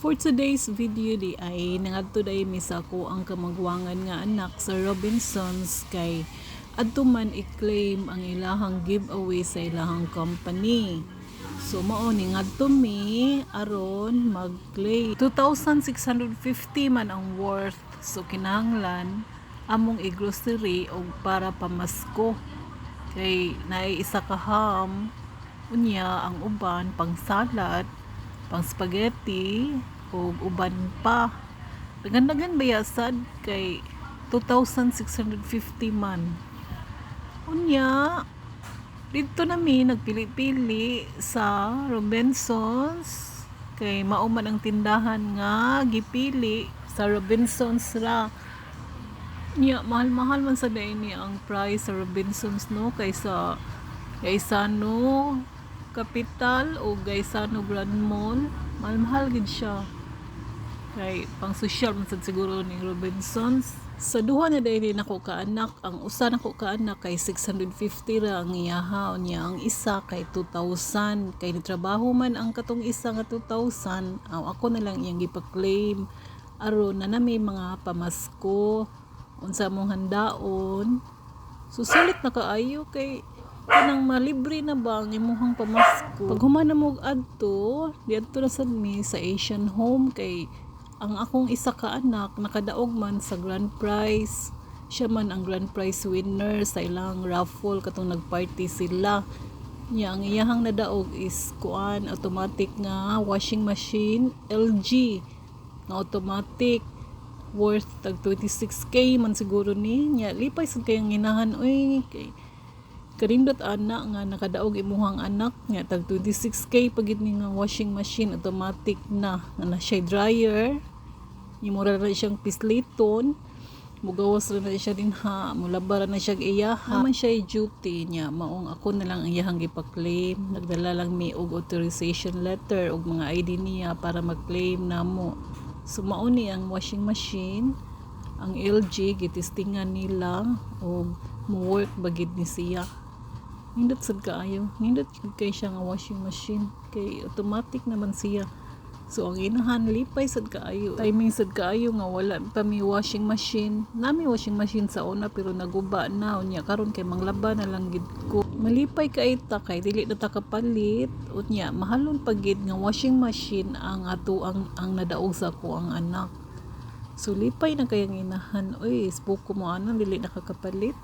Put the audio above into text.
For today's video di ay nangadto day misa ko ang kamagwangan nga anak sa Robinsons kay adto man i-claim ang ilahang giveaway sa ilahang company. So mao ni ngadto mi aron mag-claim 2,650 man ang worth. So kinahanglan among i-grocery og para pamasko kay naay isa ka ham unya ang uban pang salad, pang spaghetti o uban pa. Dagan-dagan bayasad kay 2,650 man. Unya, dito nami nagpili-pili sa Robinsons kay mao man ang tindahan nga gipili sa Robinsons ra. Nya mahal-mahal man sa ni ang price sa Robinsons no kaysa Gaisano Capital o Gaisano Grand Mall. Mahal-mahal gid siya. Kay pang social man sad siguro ni Robinsons. Sa duha na dahil nako ka anak, ang usa nako ka anak kay 650 ra ang iyaha niya, ang isa kay 2,000 kay nitrabaho man ang katong isa nga 2,000. Ako na lang iyang gipa-claim aron na nami mga pamasko unsa mong handaon. Susulit na kaayo kay kanang malibre na ba ang imuhang pamasko. Pag humana mo adto, diadto na sad mi sa Asian Home kay ang akong isa ka anak nakadaog man sa grand prize. Siya man ang grand prize winner sa ilang raffle katong nagparty sila. Nya ang iyahang nadaog is kuan automatic nga washing machine LG nga automatic worth tag 26k man siguro ni. Nya lipay sad kayang ginahan oy kay karindot anak nga nakadaog imuhang anak nga tag 26k pagid ni nga washing machine automatic na na siya dryer imura na siyang pisliton mugawas na siya din ha mulaba na siya iyaha man siya duty niya maong ako na lang iyahang gipa-claim. Nagdala lang mi og authorization letter og mga ID niya para mag-claim namo. So mao ni ang washing machine ang LG gitistingan nila og mo work bagid ni siya. Nindot sad kaayo. Nindot kay siya nga washing machine. Kay automatic naman siya. So ang inahan lipay sad kaayo. Timing sad kaayo nga wala pa mi washing machine. Nami washing machine sa una pero naguba na. Unya karon kay manglaba na lang gid ko. Malipay kay ta kay dili na ta kapalit. Unya mahalon pagid nga washing machine ang ato ang nadaog sa ko ang anak. So lipay na kayang inahan. Oy, spoke ko mo ana dili nakakapalit.